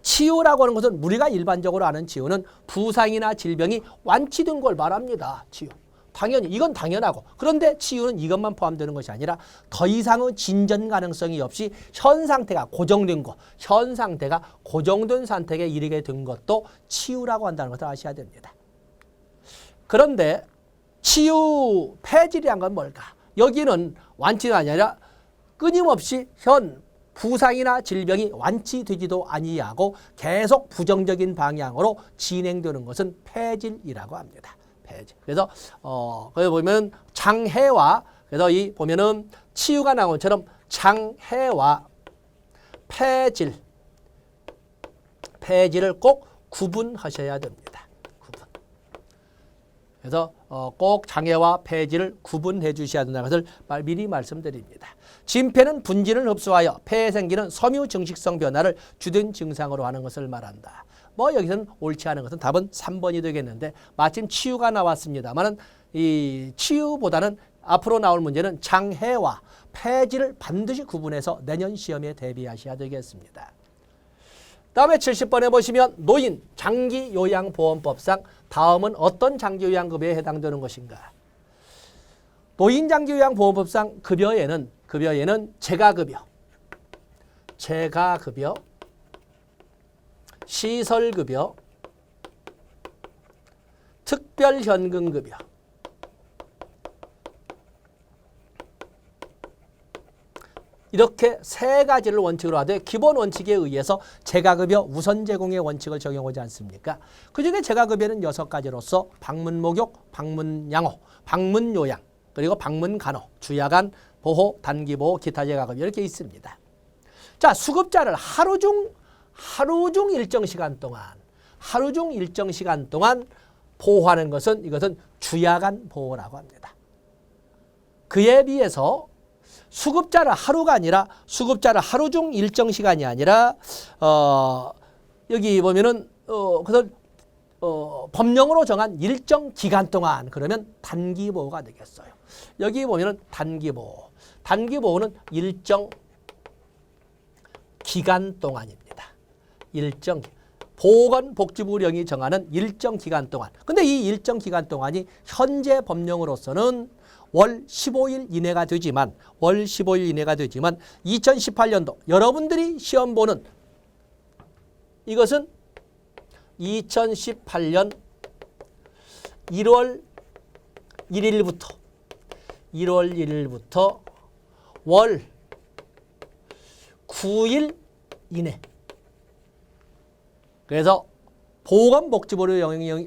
치유라고 하는 것은 우리가 일반적으로 아는 치유는 부상이나 질병이 완치된 걸 말합니다. 치유. 당연히 이건 당연하고 그런데 치유는 이것만 포함되는 것이 아니라 더 이상의 진전 가능성이 없이 현 상태가 고정된 상태에 이르게 된 것도 치유라고 한다는 것을 아셔야 됩니다. 그런데 치유 폐질이란 건 뭘까? 여기는 완치가 아니라 끊임없이 현 부상이나 질병이 완치되지도 아니하고 계속 부정적인 방향으로 진행되는 것은 폐질이라고 합니다. 폐질. 그래서 거기 보면 장해와 그래서 이 보면은 치유가 나온 것처럼 장해와 폐질을 꼭 구분하셔야 됩니다. 그래서 꼭 장애와 폐질을 구분해 주셔야 된다는 것을 미리 말씀드립니다. 진폐는 분진을 흡수하여 폐에 생기는 섬유 증식성 변화를 주된 증상으로 하는 것을 말한다. 여기서는 옳지 않은 것은 답은 3번이 되겠는데 마침 치유가 나왔습니다만 이 치유보다는 앞으로 나올 문제는 장애와 폐질을 반드시 구분해서 내년 시험에 대비하셔야 되겠습니다. 다음에 70번에 보시면 노인 장기요양보험법상 다음은 어떤 장기요양급여에 해당되는 것인가? 노인 장기요양보험법상 급여에는 재가급여, 시설급여, 특별현금급여, 이렇게 세 가지를 원칙으로 하되 기본 원칙에 의해서 재가급여 우선 제공의 원칙을 적용하지 않습니까? 그중에 재가급여는 6가지로서 방문목욕, 방문양호, 방문요양, 그리고 방문간호, 주야간, 보호, 단기보호, 기타 재가급여 이렇게 있습니다. 자, 수급자를 하루 중 일정 시간 동안 보호하는 것은 이것은 주야간 보호라고 합니다. 그에 비해서 수급자를 하루가 아니라 수급자를 하루 중 일정 시간이 아니라 여기 보면은 그것을 법령으로 정한 일정 기간 동안 그러면 단기 보호가 되겠어요. 여기 보면은 단기보호는 일정 기간 동안입니다. 보건복지부령이 정하는 일정 기간 동안. 근데 이 일정 기간 동안이 현재 법령으로서는 월 15일 이내가 되지만 2018년도 여러분들이 시험 보는 이것은 2018년 1월 1일부터 월 9일 이내. 그래서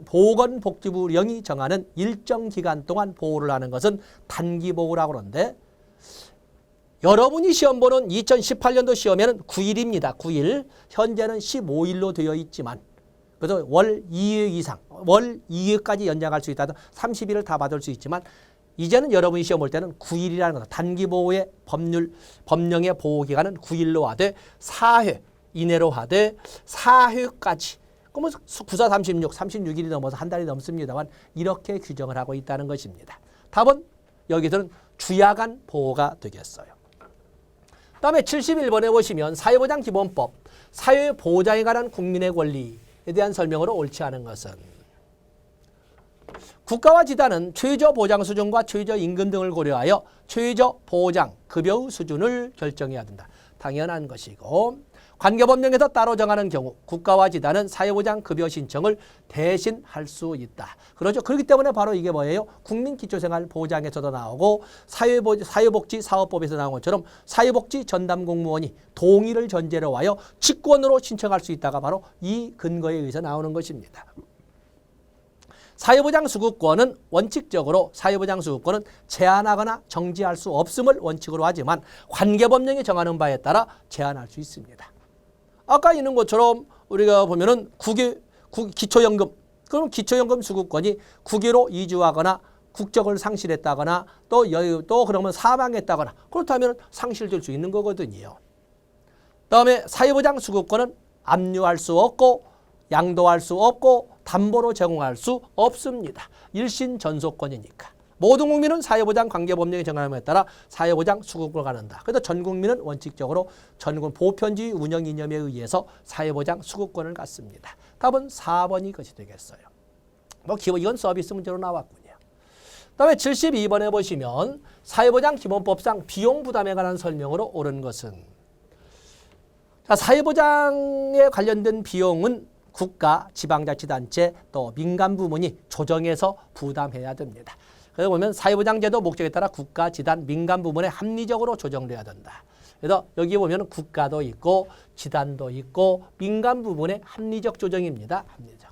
보건복지부령이 정하는 일정 기간 동안 보호를 하는 것은 단기보호라고 그러는데 여러분이 시험 보는 2018년도 시험에는 9일입니다. 9일. 현재는 15일로 되어 있지만 그래서 월 2회 이상, 월 2회까지 연장할 수 있다면 30일을 다 받을 수 있지만 이제는 여러분이 시험 볼 때는 9일이라는 거다. 단기보호의 법령의 보호기간은 9일로 하되 4회 이내로 하되 4회까지 그러면 94, 36, 36일이 넘어서 한 달이 넘습니다만 이렇게 규정을 하고 있다는 것입니다. 답은 여기서는 주야간 보호가 되겠어요. 다음에 71번에 보시면 사회보장기본법, 사회보장에 관한 국민의 권리에 대한 설명으로 옳지 않은 것은 국가와 지단은 최저보장 수준과 최저임금 등을 고려하여 최저보장 급여의 수준을 결정해야 된다. 당연한 것이고 관계법령에서 따로 정하는 경우 국가와 지단은 사회보장 급여 신청을 대신 할 수 있다. 그렇죠. 그렇기 때문에 바로 이게 뭐예요? 국민기초생활보장에서도 나오고 사회복지사업법에서 나온 것처럼 사회복지 전담 공무원이 동의를 전제로 하여 직권으로 신청할 수 있다가 바로 이 근거에 의해서 나오는 것입니다. 사회보장 수급권은 원칙적으로 사회보장 수급권은 제한하거나 정지할 수 없음을 원칙으로 하지만 관계법령이 정하는 바에 따라 제한할 수 있습니다. 아까 있는 것처럼 우리가 보면은 기초연금, 그럼 기초연금 수급권이 국외로 이주하거나 국적을 상실했다거나 또 그러면 사망했다거나 그렇다면 상실될 수 있는 거거든요. 그다음에 사회보장 수급권은 압류할 수 없고 양도할 수 없고 담보로 제공할 수 없습니다. 일신 전속권이니까. 모든 국민은 사회보장 관계법령이 정하는 바에 따라 사회보장 수급권을 갖는다. 그래서 전 국민은 원칙적으로 전국 보편주의 운영 이념에 의해서 사회보장 수급권을 갖습니다. 답은 4번이 이것이 되겠어요. 이건 서비스 문제로 나왔군요. 그다음에 72번에 보시면 사회보장기본법상 비용 부담에 관한 설명으로 옳은 것은 사회보장에 관련된 비용은 국가, 지방자치단체 또 민간 부문이 조정해서 부담해야 됩니다. 그래서 보면 사회보장제도 목적에 따라 국가, 지단, 민간 부문에 합리적으로 조정돼야 된다. 그래서 여기 보면 국가도 있고 지단도 있고 민간 부문의 합리적 조정입니다. 합리적.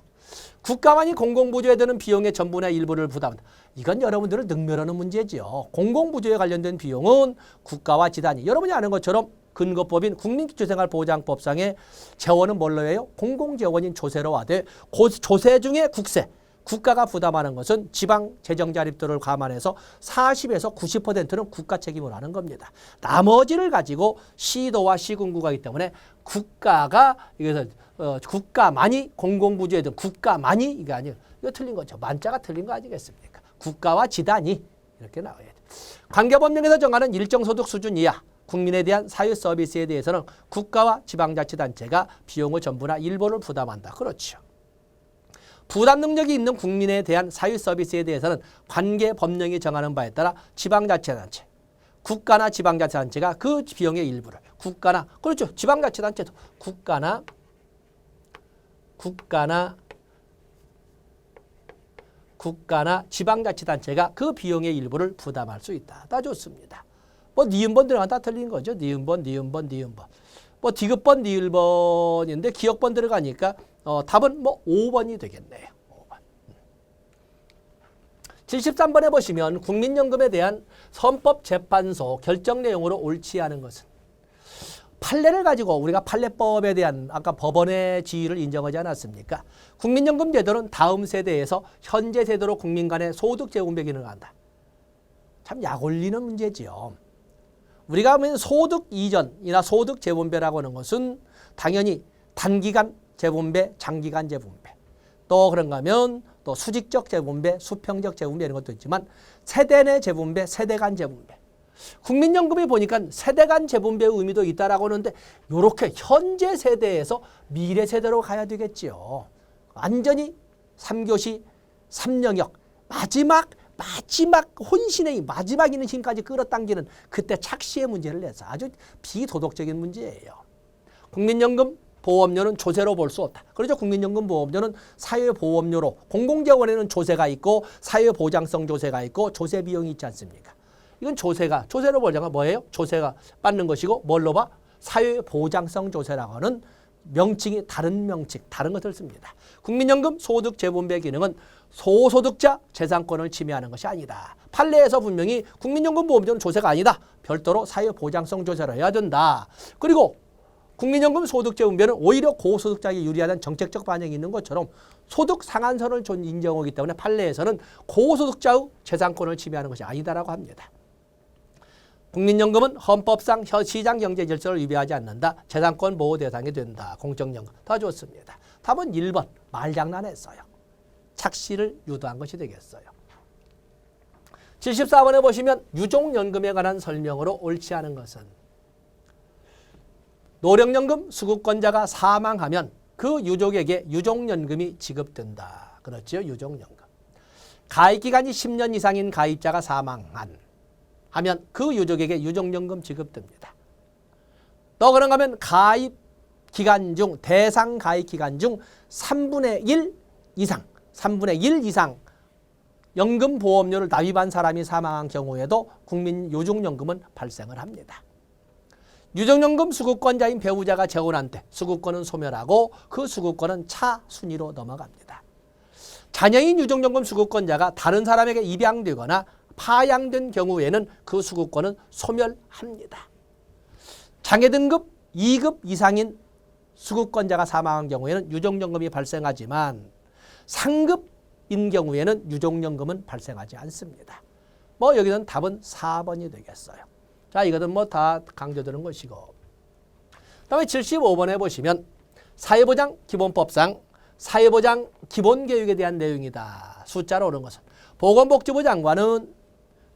국가만이 공공부조에 드는 비용의 전부나 일부를 부담한다. 이건 여러분들을 능멸하는 문제죠. 공공부조에 관련된 비용은 국가와 지단이 여러분이 아는 것처럼 근거법인 국민기초생활보장법상의 재원은 뭘로 해요? 공공재원인 조세로 하되 조세 중에 국가가 부담하는 것은 지방 재정 자립도를 감안해서 40에서 90%는 국가 책임을 하는 겁니다. 나머지를 가지고 시도와 시군구가 있기 때문에 국가가 이것을 국가만이 공공부조에 든 국가만이 이게 아니에요. 이거 틀린 거죠. 만자가 틀린 거 아니겠습니까? 국가와 지단이 이렇게 나와야 돼. 관계법령에서 정하는 일정 소득 수준 이하 국민에 대한 사회 서비스에 대해서는 국가와 지방자치단체가 비용의 전부나 일부를 부담한다. 그렇죠. 부담 능력이 있는 국민에 대한 사회 서비스에 대해서는 관계 법령이 정하는 바에 따라 지방자치단체, 국가나 지방자치단체가 그 비용의 일부를 국가나 그렇죠. 지방자치단체도 국가나 지방자치단체가 그 비용의 일부를 부담할 수 있다. 다 좋습니다. 니은번 들어가면 다 틀린 거죠. 니은번. 디귿번, 니을번인데 기역번 들어가니까 답은 5번이 되겠네요. 5번. 73번에 보시면 국민연금에 대한 헌법재판소 결정 내용으로 옳지 않은 것은 판례를 가지고 우리가 판례법에 대한 아까 법원의 지위를 인정하지 않았습니까? 국민연금 제도는 다음 세대에서 현재 세대로 국민 간의 소득 재분배 기능을 한다. 참 약 올리는 문제지요. 우리가 보면 소득 이전이나 소득 재분배라고 하는 것은 당연히 단기간 재분배, 장기간 재분배 또 그런가 하면 또 수직적 재분배, 수평적 재분배 이런 것도 있지만 세대 내 재분배, 세대 간 재분배 국민연금이 보니까 세대 간 재분배의 의미도 있다라고 하는데 이렇게 현재 세대에서 미래 세대로 가야 되겠지요. 완전히 3교시 3영역 마지막 혼신의 마지막 있는 힘까지 끌어당기는 그때 착시의 문제를 내서 아주 비도덕적인 문제예요. 국민연금 보험료는 조세로 볼 수 없다. 그렇죠. 국민연금 보험료는 사회보험료로 공공재원에는 조세가 있고 사회보장성 조세가 있고 조세 비용이 있지 않습니까? 이건 조세로 보자가 뭐예요? 조세가 받는 것이고 뭘로 봐? 사회보장성 조세라고 하는 명칭이 다른 명칭, 다른 것을 씁니다. 국민연금 소득 재분배 기능은 소소득자 재산권을 침해하는 것이 아니다. 판례에서 분명히 국민연금 보험료는 조세가 아니다. 별도로 사회보장성 조세를 해야 된다. 그리고 국민연금 소득 재분배는 오히려 고소득자에게 유리하다는 정책적 반영이 있는 것처럼 소득 상한선을 인정하기 때문에 판례에서는 고소득자의 재산권을 침해하는 것이 아니다라고 합니다. 국민연금은 헌법상 시장 경제 질서를 위배하지 않는다. 재산권 보호 대상이 된다. 공적연금. 더 좋습니다. 답은 1번. 말장난했어요. 착시를 유도한 것이 되겠어요. 74번에 보시면 유족연금에 관한 설명으로 옳지 않은 것은 노령연금 수급권자가 사망하면 그 유족에게 유족연금이 지급된다. 그렇죠? 유족연금. 가입기간이 10년 이상인 가입자가 사망한 하면 그 유족에게 유족연금 지급됩니다. 또 그런가 하면 가입 기간 중 대상 가입 기간 중 3분의 1 이상 연금 보험료를 납입한 사람이 사망한 경우에도 국민 유족연금은 발생을 합니다. 유족연금 수급권자인 배우자가 재혼한 때 수급권은 소멸하고 그 수급권은 차순위로 넘어갑니다. 자녀인 유족연금 수급권자가 다른 사람에게 입양되거나 파양된 경우에는 그 수급권은 소멸합니다. 장애 등급 2급 이상인 수급권자가 사망한 경우에는 유족연금이 발생하지만 상급인 경우에는 유족연금은 발생하지 않습니다. 여기는 답은 4번이 되겠어요. 자, 이거는 다 강조되는 것이고. 그다음에 75번에 보시면 사회보장 기본법상 사회보장 기본계획에 대한 내용이다. 숫자로 오른 것은 보건복지부 장관은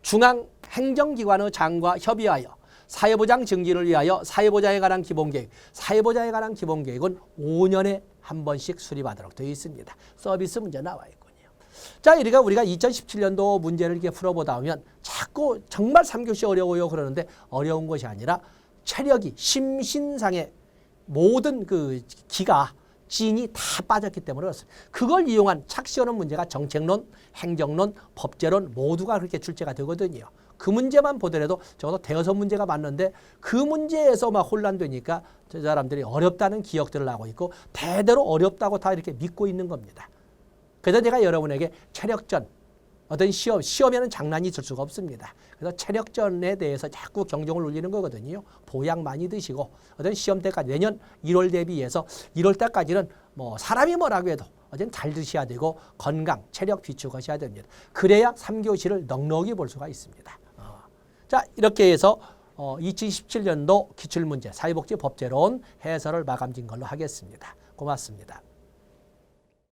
중앙행정기관의 장과 협의하여 사회보장 증진을 위하여 사회보장에 관한 기본계획, 사회보장에 관한 기본계획은 5년에 한 번씩 수립하도록 되어 있습니다. 서비스 문제 나와 있군요. 자, 우리가 2017년도 문제를 이렇게 풀어보다 보면 자꾸 정말 3교시 어려워요 그러는데 어려운 것이 아니라 체력이 심신상의 모든 그 기가 진이 다 빠졌기 때문에 그렇습니다. 그걸 이용한 착시 어려운 문제가 정책론, 행정론, 법제론 모두가 그렇게 출제가 되거든요. 그 문제만 보더라도 적어도 대여섯 문제가 맞는데 그 문제에서 막 혼란되니까 저 사람들이 어렵다는 기억들을 하고 있고 대대로 어렵다고 다 이렇게 믿고 있는 겁니다. 그래서 제가 여러분에게 체력전, 어떤 시험에는 장난이 있을 수가 없습니다. 그래서 체력전에 대해서 자꾸 경종을 울리는 거거든요. 보약 많이 드시고 어떤 시험 때까지 내년 1월 대비해서 1월 때까지는 사람이 뭐라고 해도 어쨌든 잘 드셔야 되고 건강, 체력 비축하셔야 됩니다. 그래야 3교시를 넉넉히 볼 수가 있습니다. 자, 이렇게 해서 2017년도 기출문제 사회복지 법제론 해설을 마감진 걸로 하겠습니다. 고맙습니다.